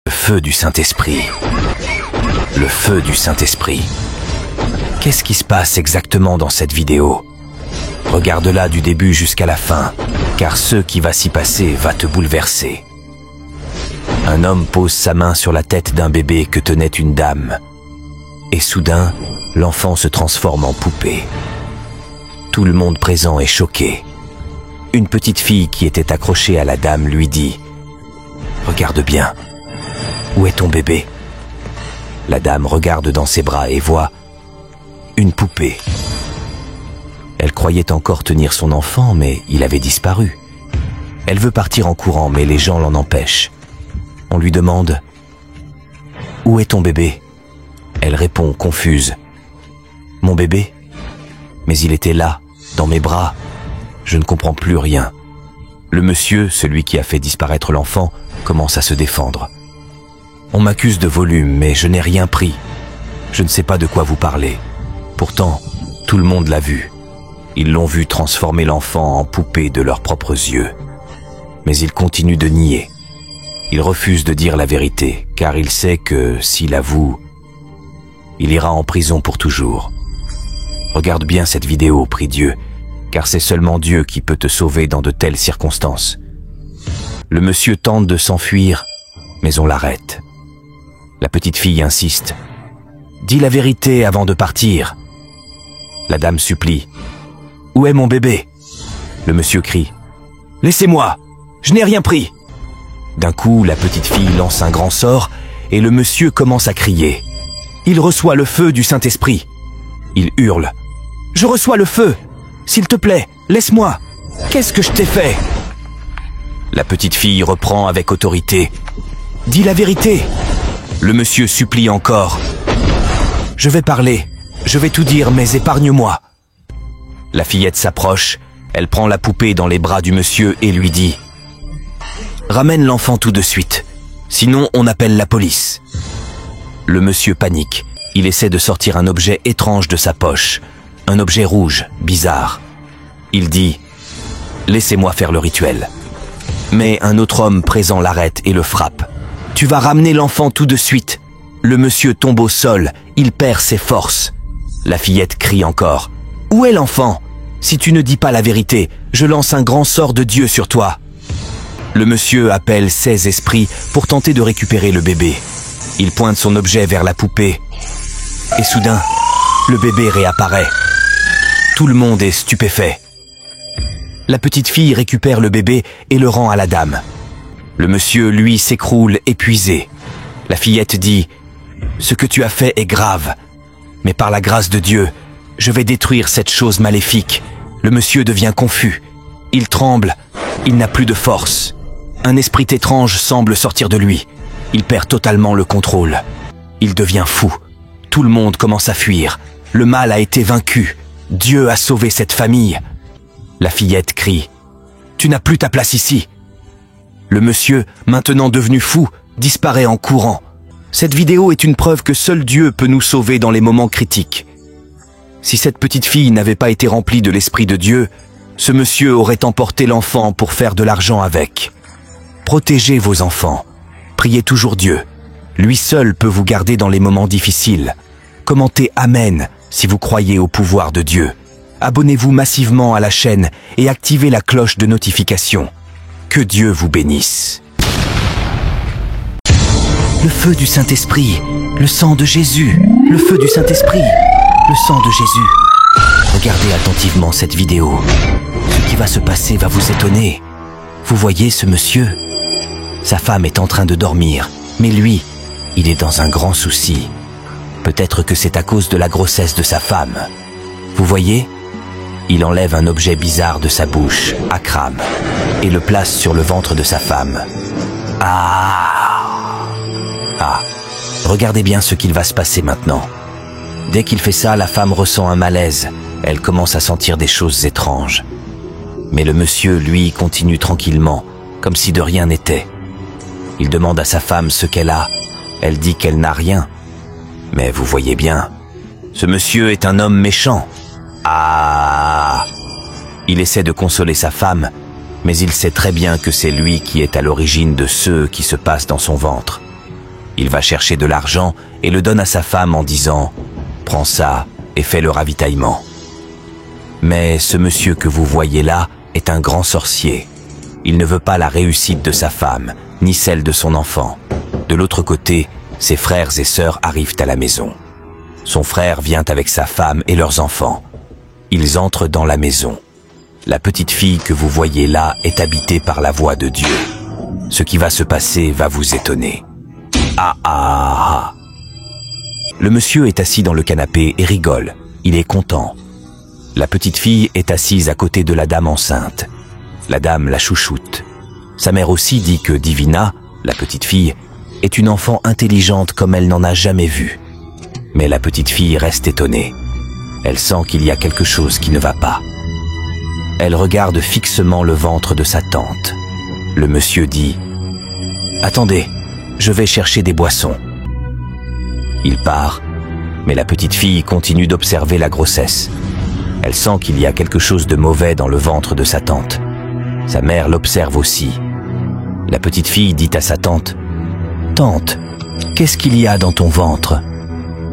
Le feu du Saint-Esprit. Le feu du Saint-Esprit. Qu'est-ce qui se passe exactement dans cette vidéo? Regarde-la du début jusqu'à la fin, car ce qui va s'y passer va te bouleverser. Un homme pose sa main sur la tête d'un bébé que tenait une dame. Et soudain, l'enfant se transforme en poupée. Tout le monde présent est choqué. Une petite fille qui était accrochée à la dame lui dit « Regarde bien, où est ton bébé ?» La dame regarde dans ses bras et voit une poupée. Elle croyait encore tenir son enfant, mais il avait disparu. Elle veut partir en courant, mais les gens l'en empêchent. On lui demande « Où est ton bébé ?» Elle répond, confuse. « Mon bébé ? Mais il était là, dans mes bras. Je ne comprends plus rien. » Le monsieur, celui qui a fait disparaître l'enfant, commence à se défendre. « On m'accuse de volume, mais je n'ai rien pris. Je ne sais pas de quoi vous parlez. Pourtant, tout le monde l'a vu. Ils l'ont vu transformer l'enfant en poupée de leurs propres yeux. Mais il continue de nier. Il refuse de dire la vérité, car il sait que, s'il avoue, il ira en prison pour toujours. Regarde bien cette vidéo, prie Dieu, car c'est seulement Dieu qui peut te sauver dans de telles circonstances. Le monsieur tente de s'enfuir, mais on l'arrête. La petite fille insiste. « Dis la vérité avant de partir. » La dame supplie. « Où est mon bébé ?» Le monsieur crie. « Laissez-moi, je n'ai rien pris. » D'un coup, la petite fille lance un grand sort et le monsieur commence à crier. Il reçoit le feu du Saint-Esprit. Il hurle. « Je reçois le feu. S'il te plaît, laisse-moi. Qu'est-ce que je t'ai fait ?» La petite fille reprend avec autorité. « Dis la vérité. » Le monsieur supplie encore. « Je vais parler. Je vais tout dire, mais épargne-moi. » La fillette s'approche. Elle prend la poupée dans les bras du monsieur et lui dit « Ramène l'enfant tout de suite. Sinon, on appelle la police. » Le monsieur panique. Il essaie de sortir un objet étrange de sa poche. Un objet rouge, bizarre. Il dit « Laissez-moi faire le rituel. » Mais un autre homme présent l'arrête et le frappe. « Tu vas ramener l'enfant tout de suite. » Le monsieur tombe au sol. Il perd ses forces. La fillette crie encore. « Où est l'enfant ? Si tu ne dis pas la vérité, je lance un grand sort de Dieu sur toi. » Le monsieur appelle 16 esprits pour tenter de récupérer le bébé. Il pointe son objet vers la poupée. Et soudain, le bébé réapparaît. Tout le monde est stupéfait. La petite fille récupère le bébé et le rend à la dame. Le monsieur, lui, s'écroule épuisé. La fillette dit « Ce que tu as fait est grave, mais par la grâce de Dieu, je vais détruire cette chose maléfique. » Le monsieur devient confus. Il tremble. Il n'a plus de force. Un esprit étrange semble sortir de lui. Il perd totalement le contrôle. Il devient fou. Tout le monde commence à fuir. Le mal a été vaincu. Dieu a sauvé cette famille. La fillette crie « Tu n'as plus ta place ici !» Le monsieur, maintenant devenu fou, disparaît en courant. Cette vidéo est une preuve que seul Dieu peut nous sauver dans les moments critiques. Si cette petite fille n'avait pas été remplie de l'Esprit de Dieu, ce monsieur aurait emporté l'enfant pour faire de l'argent avec. Protégez vos enfants. Priez toujours Dieu. Lui seul peut vous garder dans les moments difficiles. Commentez Amen si vous croyez au pouvoir de Dieu. Abonnez-vous massivement à la chaîne et activez la cloche de notification. Que Dieu vous bénisse. Le feu du Saint-Esprit, le sang de Jésus, le feu du Saint-Esprit, le sang de Jésus. Regardez attentivement cette vidéo. Ce qui va se passer va vous étonner. Vous voyez ce monsieur ? Sa femme est en train de dormir, mais lui, il est dans un grand souci. Peut-être que c'est à cause de la grossesse de sa femme. Vous voyez ? Il enlève un objet bizarre de sa bouche, Akram, et le place sur le ventre de sa femme. Regardez bien ce qu'il va se passer maintenant. Dès qu'il fait ça, la femme ressent un malaise. Elle commence à sentir des choses étranges. Mais le monsieur, lui, continue tranquillement, comme si de rien n'était. Il demande à sa femme ce qu'elle a. Elle dit qu'elle n'a rien. Mais vous voyez bien, ce monsieur est un homme méchant. Il essaie de consoler sa femme, mais il sait très bien que c'est lui qui est à l'origine de ce qui se passe dans son ventre. Il va chercher de l'argent et le donne à sa femme en disant « Prends ça et fais le ravitaillement ». Mais ce monsieur que vous voyez là est un grand sorcier. Il ne veut pas la réussite de sa femme, ni celle de son enfant. De l'autre côté, ses frères et sœurs arrivent à la maison. Son frère vient avec sa femme et leurs enfants. Ils entrent dans la maison. La petite fille que vous voyez là est habitée par la voix de Dieu. Ce qui va se passer va vous étonner. Ah ah ah. Le monsieur est assis dans le canapé et rigole. Il est content. La petite fille est assise à côté de la dame enceinte. La dame la chouchoute. Sa mère aussi dit que Divina, la petite fille, est une enfant intelligente comme elle n'en a jamais vu. Mais la petite fille reste étonnée. Elle sent qu'il y a quelque chose qui ne va pas. Elle regarde fixement le ventre de sa tante. Le monsieur dit « Attendez, je vais chercher des boissons. » Il part, mais la petite fille continue d'observer la grossesse. Elle sent qu'il y a quelque chose de mauvais dans le ventre de sa tante. Sa mère l'observe aussi. La petite fille dit à sa tante « Tante, qu'est-ce qu'il y a dans ton ventre ?»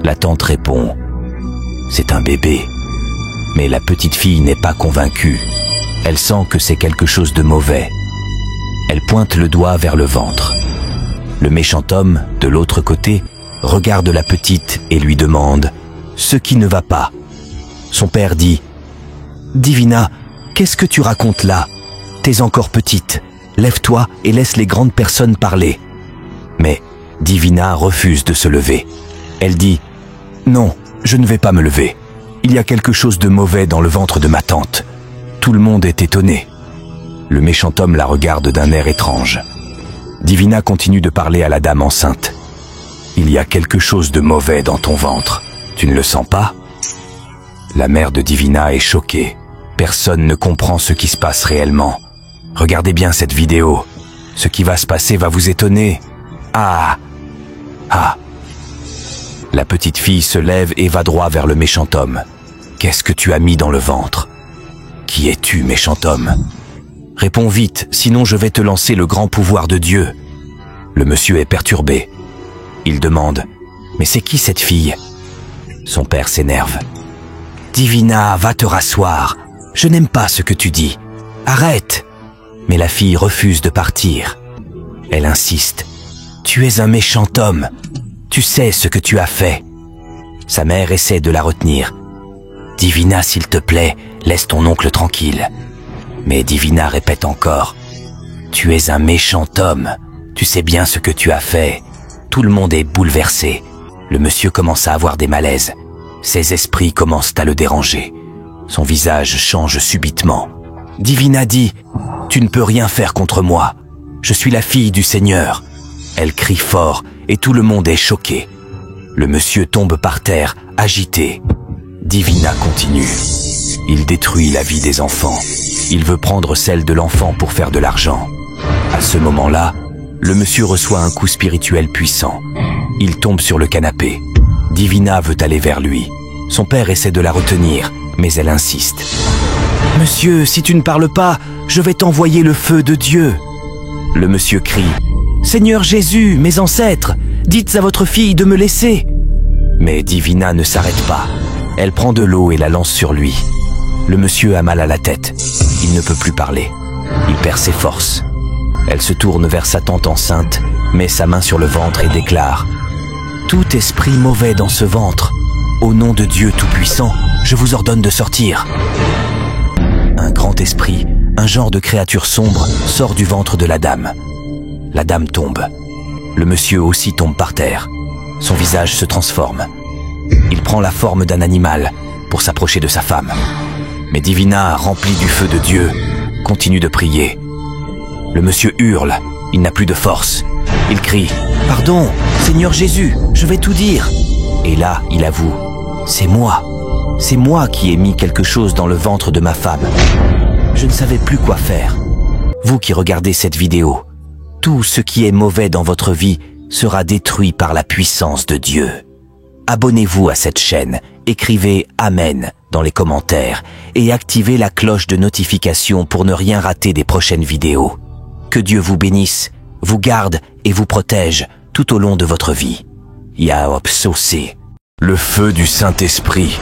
La tante répond « C'est un bébé. » Mais la petite fille n'est pas convaincue. Elle sent que c'est quelque chose de mauvais. Elle pointe le doigt vers le ventre. Le méchant homme, de l'autre côté, regarde la petite et lui demande « Ce qui ne va pas ?» Son père dit « Divina, qu'est-ce que tu racontes là? T'es encore petite. Lève-toi et laisse les grandes personnes parler. » Mais Divina refuse de se lever. Elle dit « Non, je ne vais pas me lever. Il y a quelque chose de mauvais dans le ventre de ma tante. » Tout le monde est étonné. Le méchant homme la regarde d'un air étrange. Divina continue de parler à la dame enceinte. « Il y a quelque chose de mauvais dans ton ventre. Tu ne le sens pas ?» La mère de Divina est choquée. Personne ne comprend ce qui se passe réellement. Regardez bien cette vidéo. Ce qui va se passer va vous étonner. Ah! Ah! La petite fille se lève et va droit vers le méchant homme. « Qu'est-ce que tu as mis dans le ventre? Qui es-tu, méchant homme? Réponds vite, sinon je vais te lancer le grand pouvoir de Dieu. » Le monsieur est perturbé. Il demande « Mais c'est qui cette fille ?» Son père s'énerve. « Divina, va te rasseoir. Je n'aime pas ce que tu dis. Arrête !» Mais la fille refuse de partir. Elle insiste. « Tu es un méchant homme. Tu sais ce que tu as fait. » Sa mère essaie de la retenir. « Divina, s'il te plaît, laisse ton oncle tranquille. » Mais Divina répète encore. « Tu es un méchant homme. Tu sais bien ce que tu as fait. » Tout le monde est bouleversé. Le monsieur commence à avoir des malaises. Ses esprits commencent à le déranger. Son visage change subitement. Divina dit « Tu ne peux rien faire contre moi. Je suis la fille du Seigneur. » Elle crie fort et tout le monde est choqué. Le monsieur tombe par terre, agité. Divina continue. Il détruit la vie des enfants. Il veut prendre celle de l'enfant pour faire de l'argent. À ce moment-là, le monsieur reçoit un coup spirituel puissant. Il tombe sur le canapé. Divina veut aller vers lui. Son père essaie de la retenir, mais elle insiste. « Monsieur, si tu ne parles pas, je vais t'envoyer le feu de Dieu. » Le monsieur crie. « Seigneur Jésus, mes ancêtres, dites à votre fille de me laisser. » Mais Divina ne s'arrête pas. Elle prend de l'eau et la lance sur lui. Le monsieur a mal à la tête. Il ne peut plus parler. Il perd ses forces. Elle se tourne vers sa tante enceinte, met sa main sur le ventre et déclare « Tout esprit mauvais dans ce ventre, au nom de Dieu Tout-Puissant, je vous ordonne de sortir. » Un grand esprit, un genre de créature sombre, sort du ventre de la dame. La dame tombe. Le monsieur aussi tombe par terre. Son visage se transforme. Il prend la forme d'un animal pour s'approcher de sa femme. Mais Divina, remplie du feu de Dieu, continue de prier. Le monsieur hurle, il n'a plus de force. Il crie « Pardon, Seigneur Jésus, je vais tout dire. » Et là, il avoue « C'est moi qui ai mis quelque chose dans le ventre de ma femme. Je ne savais plus quoi faire. » Vous qui regardez cette vidéo, tout ce qui est mauvais dans votre vie sera détruit par la puissance de Dieu. Abonnez-vous à cette chaîne, écrivez « Amen » dans les commentaires et activez la cloche de notification pour ne rien rater des prochaines vidéos. Que Dieu vous bénisse, vous garde et vous protège. tout au long de votre vie. Yaopsosé. Le feu du Saint-Esprit.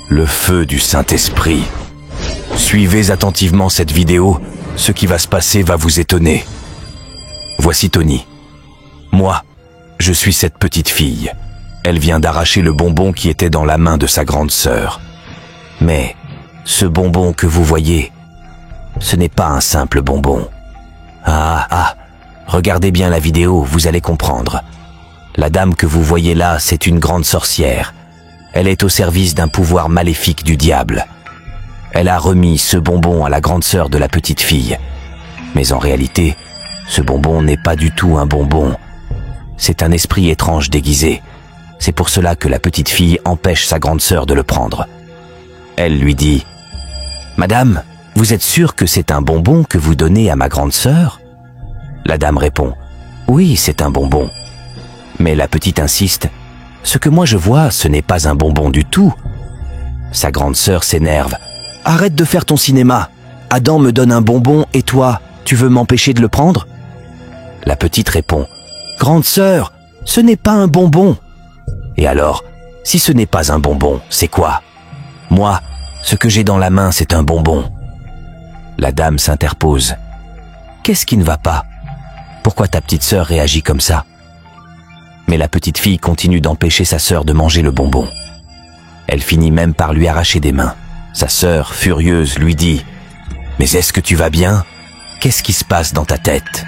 Le feu du Saint-Esprit. Suivez attentivement cette vidéo, ce qui va se passer va vous étonner. Voici Tony. Moi, je suis cette petite fille. Elle vient d'arracher le bonbon qui était dans la main de sa grande sœur. Mais ce bonbon que vous voyez, ce n'est pas un simple bonbon. Regardez bien la vidéo, vous allez comprendre. La dame que vous voyez là, c'est une grande sorcière. Elle est au service d'un pouvoir maléfique du diable. Elle a remis ce bonbon à la grande sœur de la petite fille. Mais en réalité, ce bonbon n'est pas du tout un bonbon. C'est un esprit étrange déguisé. C'est pour cela que la petite fille empêche sa grande sœur de le prendre. Elle lui dit « Madame, vous êtes sûre que c'est un bonbon que vous donnez à ma grande sœur ?» La dame répond « Oui, c'est un bonbon. » Mais la petite insiste « Ce que moi je vois, ce n'est pas un bonbon du tout. » Sa grande sœur s'énerve. « Arrête de faire ton cinéma. Adam me donne un bonbon et toi, tu veux m'empêcher de le prendre ?» La petite répond « Grande sœur, ce n'est pas un bonbon. » Et alors, si ce n'est pas un bonbon, c'est quoi? Moi, ce que j'ai dans la main, c'est un bonbon. La dame s'interpose. Qu'est-ce qui ne va pas? Pourquoi ta petite sœur réagit comme ça? Mais la petite fille continue d'empêcher sa sœur de manger le bonbon. Elle finit même par lui arracher des mains. Sa sœur, furieuse, lui dit « Mais est-ce que tu vas bien? Qu'est-ce qui se passe dans ta tête ?»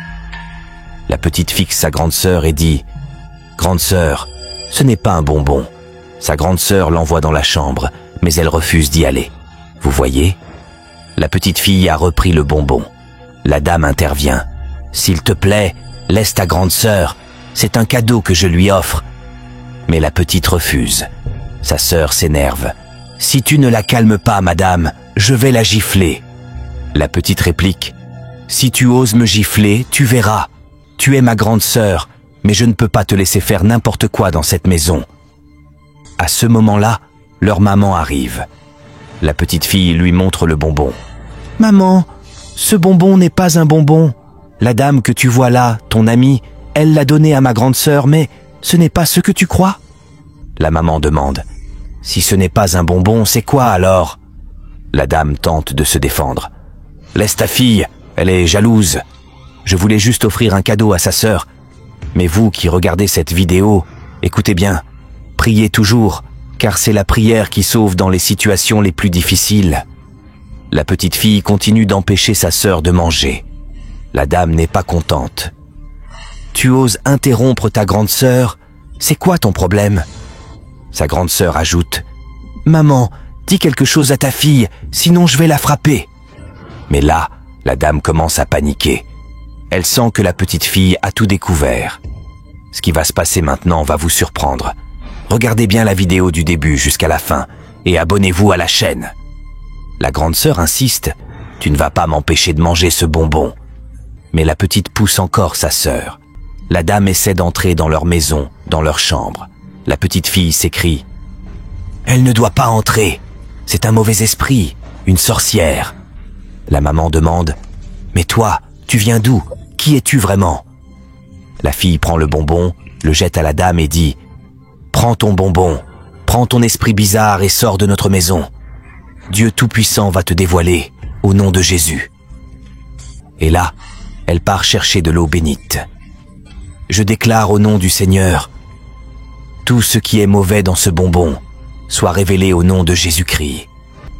La petite fixe sa grande sœur et dit « Grande sœur, ce n'est pas un bonbon. » Sa grande sœur l'envoie dans la chambre, mais elle refuse d'y aller. Vous voyez? La petite fille a repris le bonbon. La dame intervient. « S'il te plaît, laisse ta grande sœur. C'est un cadeau que je lui offre. » Mais la petite refuse. Sa sœur s'énerve. « Si tu ne la calmes pas, madame, je vais la gifler. » La petite réplique. « Si tu oses me gifler, tu verras. Tu es ma grande sœur, mais je ne peux pas te laisser faire n'importe quoi dans cette maison. » À ce moment-là, leur maman arrive. La petite fille lui montre le bonbon. « Maman, ce bonbon n'est pas un bonbon. La dame que tu vois là, ton amie, elle l'a donné à ma grande sœur, mais ce n'est pas ce que tu crois ?» La maman demande. « Si ce n'est pas un bonbon, c'est quoi alors ?» La dame tente de se défendre. « Laisse ta fille, elle est jalouse. Je voulais juste offrir un cadeau à sa sœur. Mais vous qui regardez cette vidéo, écoutez bien, priez toujours, car c'est la prière qui sauve dans les situations les plus difficiles. » La petite fille continue d'empêcher sa sœur de manger. La dame n'est pas contente. « Tu oses interrompre ta grande sœur? C'est quoi ton problème ?» Sa grande sœur ajoute « Maman, dis quelque chose à ta fille, sinon je vais la frapper. » Mais là, la dame commence à paniquer. Elle sent que la petite fille a tout découvert. Ce qui va se passer maintenant va vous surprendre. Regardez bien la vidéo du début jusqu'à la fin et abonnez-vous à la chaîne. La grande sœur insiste « Tu ne vas pas m'empêcher de manger ce bonbon. » Mais la petite pousse encore sa sœur. La dame essaie d'entrer dans leur maison, dans leur chambre. La petite fille s'écrie « Elle ne doit pas entrer. C'est un mauvais esprit, une sorcière. » La maman demande « Mais toi, tu viens d'où? Qui es-tu vraiment ?» La fille prend le bonbon, le jette à la dame et dit « Prends ton bonbon, prends ton esprit bizarre et sors de notre maison. Dieu Tout-Puissant va te dévoiler, au nom de Jésus. » Et là, elle part chercher de l'eau bénite. « Je déclare au nom du Seigneur, tout ce qui est mauvais dans ce bonbon soit révélé au nom de Jésus-Christ. »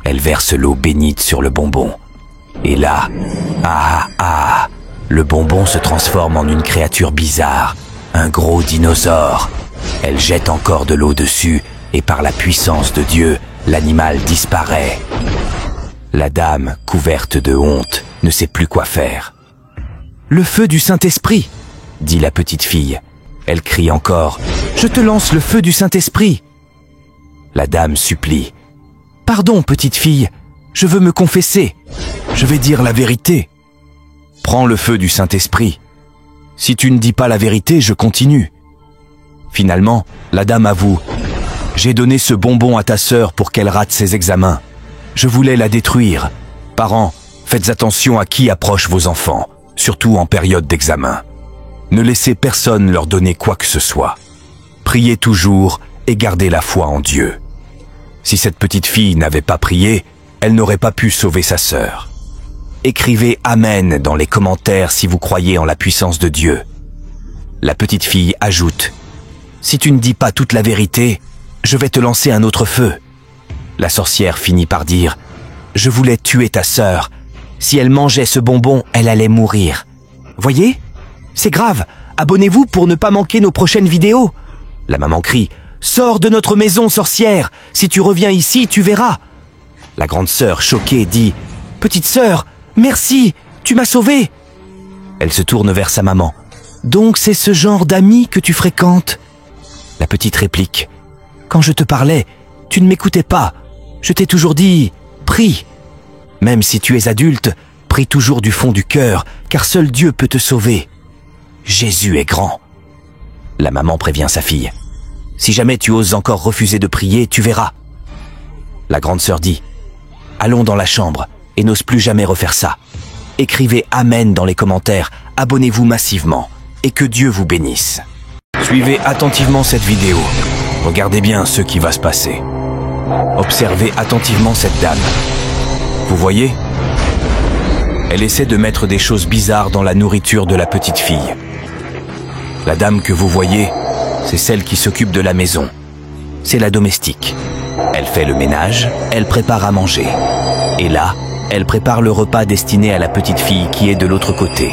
Elle verse l'eau bénite sur le bonbon. Et là, le bonbon se transforme en une créature bizarre, un gros dinosaure. Elle jette encore de l'eau dessus et par la puissance de Dieu, l'animal disparaît. La dame, couverte de honte, ne sait plus quoi faire. « Le feu du Saint-Esprit !» dit la petite fille. Elle crie encore « Je te lance le feu du Saint-Esprit !» La dame supplie « Pardon, petite fille, je veux me confesser. Je vais dire la vérité. » « Prends le feu du Saint-Esprit. Si tu ne dis pas la vérité, je continue. » Finalement, la dame avoue « J'ai donné ce bonbon à ta sœur pour qu'elle rate ses examens. Je voulais la détruire. Parents, faites attention à qui approche vos enfants, surtout en période d'examen. » Ne laissez personne leur donner quoi que ce soit. Priez toujours et gardez la foi en Dieu. Si cette petite fille n'avait pas prié, elle n'aurait pas pu sauver sa sœur. Écrivez Amen dans les commentaires si vous croyez en la puissance de Dieu. La petite fille ajoute « Si tu ne dis pas toute la vérité, je vais te lancer un autre feu. » La sorcière finit par dire « Je voulais tuer ta sœur. Si elle mangeait ce bonbon, elle allait mourir. Voyez ? C'est grave. Abonnez-vous pour ne pas manquer nos prochaines vidéos. » La maman crie « Sors de notre maison, sorcière. Si tu reviens ici, tu verras. » La grande sœur, choquée, dit « Petite sœur, merci, tu m'as sauvée. » Elle se tourne vers sa maman. « Donc c'est ce genre d'amis que tu fréquentes ?» La petite réplique « Quand je te parlais, tu ne m'écoutais pas. Je t'ai toujours dit « Prie. » Même si tu es adulte, prie toujours du fond du cœur, car seul Dieu peut te sauver. Jésus est grand. La maman prévient sa fille. « Si jamais tu oses encore refuser de prier, tu verras. » La grande sœur dit « Allons dans la chambre et n'ose plus jamais refaire ça. Écrivez Amen dans les commentaires, abonnez-vous massivement et que Dieu vous bénisse. » Suivez attentivement cette vidéo. Regardez bien ce qui va se passer. Observez attentivement cette dame. Vous voyez ? Elle essaie de mettre des choses bizarres dans la nourriture de la petite fille. La dame que vous voyez, c'est celle qui s'occupe de la maison. C'est la domestique. Elle fait le ménage, elle prépare à manger. Et là, elle prépare le repas destiné à la petite fille qui est de l'autre côté.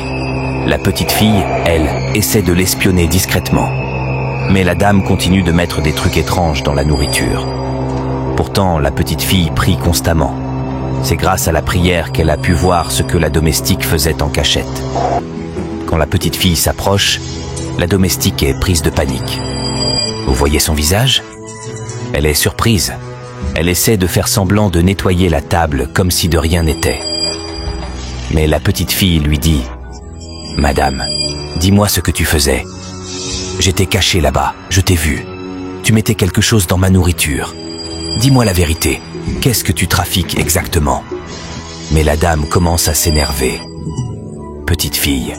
La petite fille, elle, essaie de l'espionner discrètement. Mais la dame continue de mettre des trucs étranges dans la nourriture. Pourtant, la petite fille prie constamment. C'est grâce à la prière qu'elle a pu voir ce que la domestique faisait en cachette. Quand la petite fille s'approche, la domestique est prise de panique. Vous voyez son visage ? Elle est surprise. Elle essaie de faire semblant de nettoyer la table comme si de rien n'était. Mais la petite fille lui dit « Madame, dis-moi ce que tu faisais. J'étais caché là-bas, je t'ai vu. Tu mettais quelque chose dans ma nourriture. Dis-moi la vérité, qu'est-ce que tu trafiques exactement ?» Mais la dame commence à s'énerver. « Petite fille,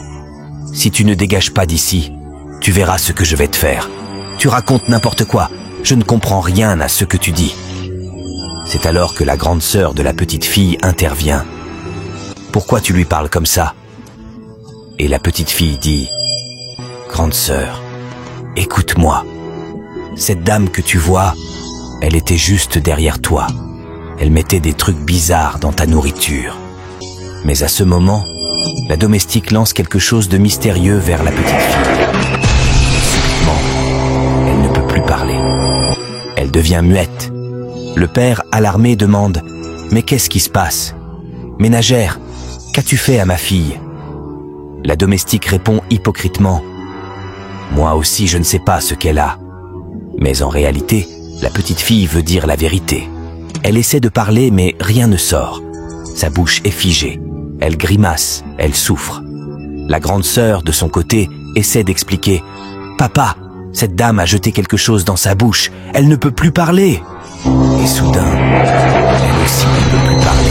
si tu ne dégages pas d'ici, tu verras ce que je vais te faire. Tu racontes n'importe quoi, je ne comprends rien à ce que tu dis. » C'est alors que la grande sœur de la petite fille intervient. « Pourquoi tu lui parles comme ça ?» Et la petite fille dit « Grande sœur, écoute-moi. Cette dame que tu vois, elle était juste derrière toi. Elle mettait des trucs bizarres dans ta nourriture. » Mais à ce moment, la domestique lance quelque chose de mystérieux vers la petite fille. Subitement, elle ne peut plus parler. Elle devient muette. Le père, alarmé, demande « Mais qu'est-ce qui se passe ? Ménagère, qu'as-tu fait à ma fille ?» La domestique répond hypocritement « Moi aussi je ne sais pas ce qu'elle a. » Mais en réalité, la petite fille veut dire la vérité. Elle essaie de parler mais rien ne sort. Sa bouche est figée. Elle grimace, elle souffre. La grande sœur, de son côté, essaie d'expliquer « Papa, cette dame a jeté quelque chose dans sa bouche. Elle ne peut plus parler. » Et soudain, elle aussi ne peut plus parler.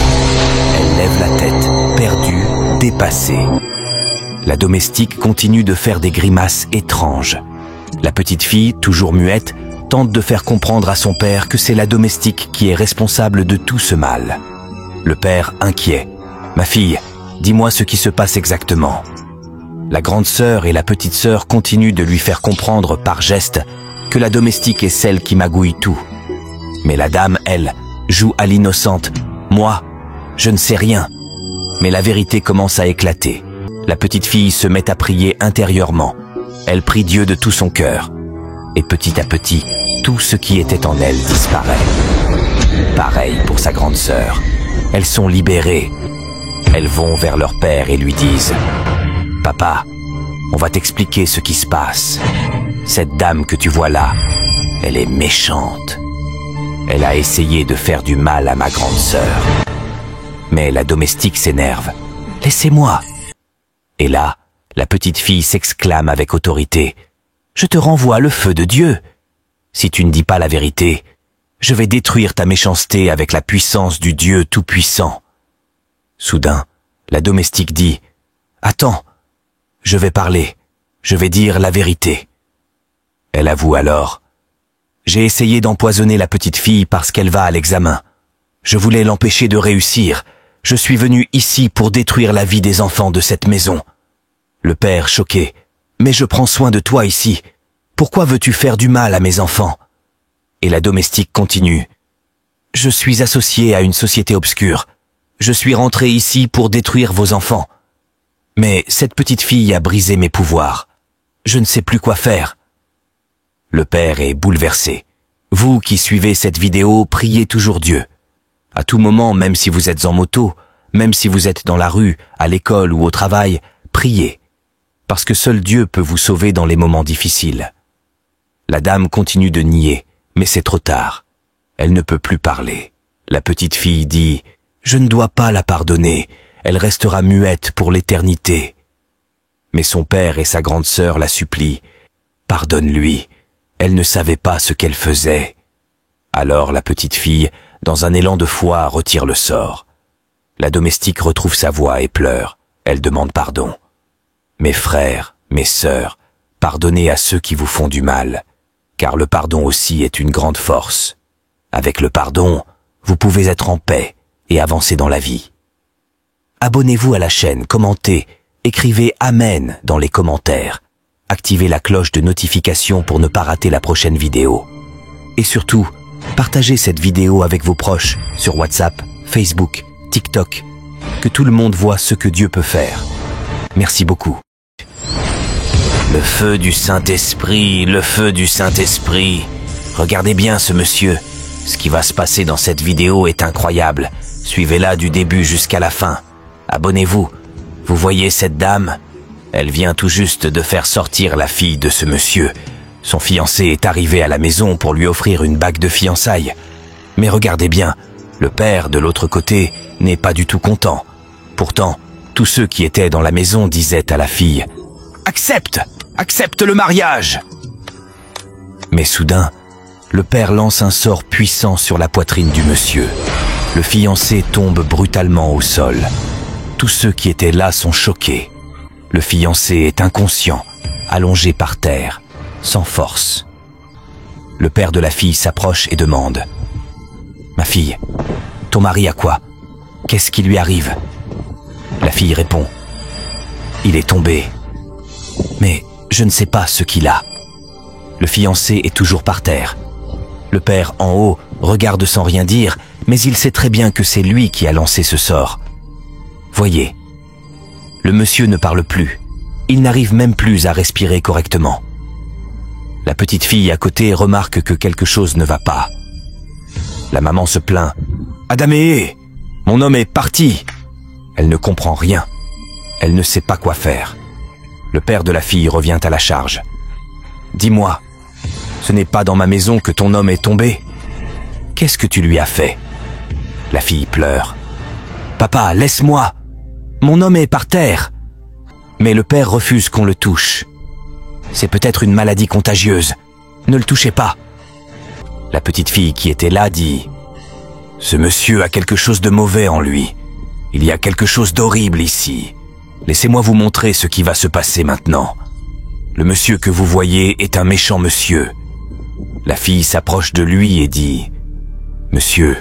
Elle lève la tête, perdue, dépassée. La domestique continue de faire des grimaces étranges. La petite fille, toujours muette, tente de faire comprendre à son père que c'est la domestique qui est responsable de tout ce mal. Le père, inquiet. « Ma fille, dis-moi ce qui se passe exactement. » La grande sœur et la petite sœur continuent de lui faire comprendre par geste que la domestique est celle qui magouille tout. Mais la dame, elle, joue à l'innocente. « Moi, je ne sais rien. » Mais la vérité commence à éclater. La petite fille se met à prier intérieurement. Elle prie Dieu de tout son cœur. Et petit à petit, tout ce qui était en elle disparaît. Pareil pour sa grande sœur. Elles sont libérées. Elles vont vers leur père et lui disent « Papa, on va t'expliquer ce qui se passe. Cette dame que tu vois là, elle est méchante. Elle a essayé de faire du mal à ma grande sœur. » Mais la domestique s'énerve. « Laissez-moi !» Et là, la petite fille s'exclame avec autorité. « Je te renvoie le feu de Dieu. Si tu ne dis pas la vérité, je vais détruire ta méchanceté avec la puissance du Dieu Tout-Puissant. » Soudain, la domestique dit « Attends, je vais parler. Je vais dire la vérité. » Elle avoue alors. « J'ai essayé d'empoisonner la petite fille parce qu'elle va à l'examen. Je voulais l'empêcher de réussir. Je suis venu ici pour détruire la vie des enfants de cette maison. » Le père choqué. « Mais je prends soin de toi ici. Pourquoi veux-tu faire du mal à mes enfants ?» Et la domestique continue. « Je suis associé à une société obscure. Je suis rentré ici pour détruire vos enfants. Mais cette petite fille a brisé mes pouvoirs. Je ne sais plus quoi faire. » Le père est bouleversé. Vous qui suivez cette vidéo, priez toujours Dieu. À tout moment, même si vous êtes en moto, même si vous êtes dans la rue, à l'école ou au travail, priez. Parce que seul Dieu peut vous sauver dans les moments difficiles. La dame continue de nier, mais c'est trop tard. Elle ne peut plus parler. La petite fille dit « Je ne dois pas la pardonner, elle restera muette pour l'éternité. » Mais son père et sa grande sœur la supplient « Pardonne-lui, elle ne savait pas ce qu'elle faisait. » Alors la petite fille, dans un élan de foi, retire le sort. La domestique retrouve sa voix et pleure. Elle demande pardon. « Mes frères, mes sœurs, pardonnez à ceux qui vous font du mal, car le pardon aussi est une grande force. Avec le pardon, vous pouvez être en paix et avancer dans la vie. » Abonnez-vous à la chaîne, commentez, écrivez « Amen » dans les commentaires. Activez la cloche de notification pour ne pas rater la prochaine vidéo. Et surtout, partagez cette vidéo avec vos proches sur WhatsApp, Facebook, TikTok, que tout le monde voit ce que Dieu peut faire. Merci beaucoup. Le feu du Saint-Esprit, le feu du Saint-Esprit. Regardez bien ce monsieur. Ce qui va se passer dans cette vidéo est incroyable. Suivez-la du début jusqu'à la fin. Abonnez-vous. Vous voyez cette dame ? Elle vient tout juste de faire sortir la fille de ce monsieur. Son fiancé est arrivé à la maison pour lui offrir une bague de fiançailles. Mais regardez bien, le père de l'autre côté n'est pas du tout content. Pourtant, tous ceux qui étaient dans la maison disaient à la fille « Accepte! Accepte le mariage !» Mais soudain, le père lance un sort puissant sur la poitrine du monsieur. Le fiancé tombe brutalement au sol. Tous ceux qui étaient là sont choqués. Le fiancé est inconscient, allongé par terre, sans force. Le père de la fille s'approche et demande « Ma fille, ton mari a quoi? Qu'est-ce qui lui arrive ?» La fille répond « Il est tombé, mais je ne sais pas ce qu'il a. » Le fiancé est toujours par terre. Le père en haut regarde sans rien dire, mais il sait très bien que c'est lui qui a lancé ce sort. Voyez, le monsieur ne parle plus. Il n'arrive même plus à respirer correctement. La petite fille à côté remarque que quelque chose ne va pas. La maman se plaint. « Adamé, mon homme est parti !» Elle ne comprend rien. Elle ne sait pas quoi faire. Le père de la fille revient à la charge. « Dis-moi, ce n'est pas dans ma maison que ton homme est tombé? Qu'est-ce que tu lui as fait ?» La fille pleure. « Papa, laisse-moi! Mon homme est par terre !» Mais le père refuse qu'on le touche. « C'est peut-être une maladie contagieuse. Ne le touchez pas !» La petite fille qui était là dit « Ce monsieur a quelque chose de mauvais en lui. Il y a quelque chose d'horrible ici. Laissez-moi vous montrer ce qui va se passer maintenant. Le monsieur que vous voyez est un méchant monsieur. » La fille s'approche de lui et dit « Monsieur,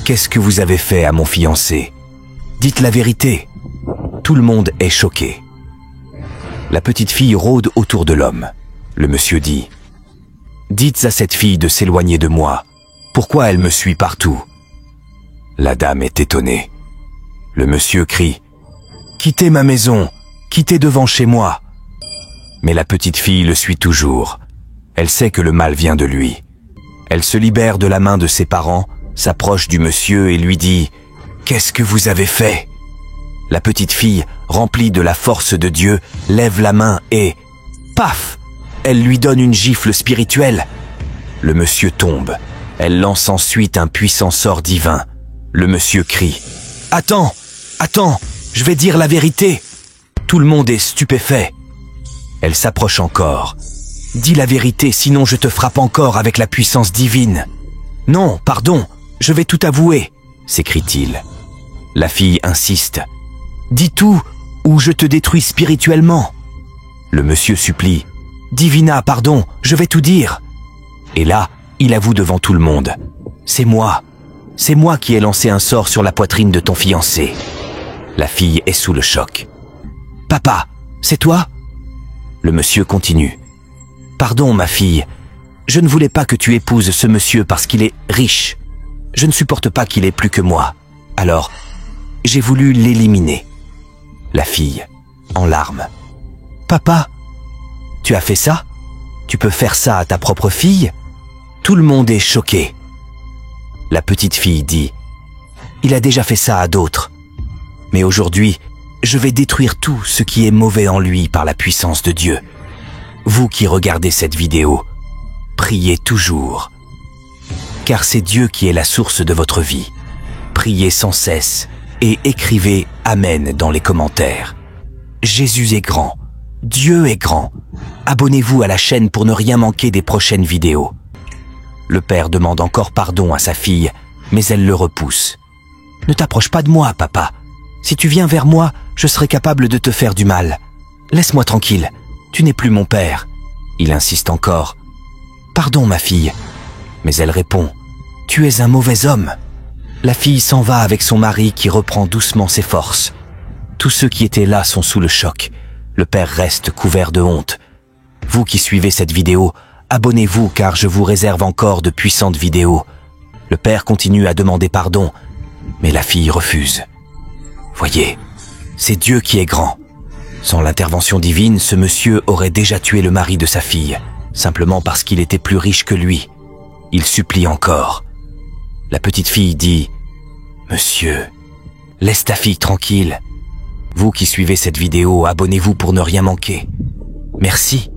qu'est-ce que vous avez fait à mon fiancé? Dites la vérité. » Tout le monde est choqué. La petite fille rôde autour de l'homme. Le monsieur dit « Dites à cette fille de s'éloigner de moi. Pourquoi elle me suit partout ?» La dame est étonnée. Le monsieur crie « Quittez ma maison, quittez devant chez moi !» Mais la petite fille le suit toujours. Elle sait que le mal vient de lui. Elle se libère de la main de ses parents, s'approche du monsieur et lui dit « Qu'est-ce que vous avez fait ?» La petite fille, remplie de la force de Dieu, lève la main et, paf, elle lui donne une gifle spirituelle. Le monsieur tombe. Elle lance ensuite un puissant sort divin. Le monsieur crie « Attends, attends, je vais dire la vérité !» Tout le monde est stupéfait. Elle s'approche encore. « Dis la vérité, sinon je te frappe encore avec la puissance divine. »« Non, pardon, je vais tout avouer, » s'écrie-t-il. La fille insiste. « Dis tout, ou je te détruis spirituellement. » Le monsieur supplie « Divina, pardon, je vais tout dire !» Et là, il avoue devant tout le monde « C'est moi qui ai lancé un sort sur la poitrine de ton fiancé. » La fille est sous le choc. « Papa, c'est toi ?» Le monsieur continue. « Pardon, ma fille, je ne voulais pas que tu épouses ce monsieur parce qu'il est riche. Je ne supporte pas qu'il ait plus que moi. Alors, j'ai voulu l'éliminer. » La fille, en larmes. « Papa, tu as fait ça? Tu peux faire ça à ta propre fille ?» Tout le monde est choqué. La petite fille dit « Il a déjà fait ça à d'autres. Mais aujourd'hui, je vais détruire tout ce qui est mauvais en lui par la puissance de Dieu. Vous qui regardez cette vidéo, priez toujours. Car c'est Dieu qui est la source de votre vie. Priez sans cesse et écrivez « Amen » dans les commentaires. Jésus est grand. Dieu est grand. Abonnez-vous à la chaîne pour ne rien manquer des prochaines vidéos. Le père demande encore pardon à sa fille, mais elle le repousse. « Ne t'approche pas de moi, papa. Si tu viens vers moi, je serai capable de te faire du mal. Laisse-moi tranquille, tu n'es plus mon père. » Il insiste encore. « Pardon, ma fille. » Mais elle répond. « Tu es un mauvais homme. » La fille s'en va avec son mari qui reprend doucement ses forces. Tous ceux qui étaient là sont sous le choc. Le père reste couvert de honte. Vous qui suivez cette vidéo, abonnez-vous car je vous réserve encore de puissantes vidéos. Le père continue à demander pardon, mais la fille refuse. Voyez, c'est Dieu qui est grand. Sans l'intervention divine, ce monsieur aurait déjà tué le mari de sa fille, simplement parce qu'il était plus riche que lui. Il supplie encore. La petite fille dit « Monsieur, laisse ta fille tranquille. » Vous qui suivez cette vidéo, abonnez-vous pour ne rien manquer. Merci.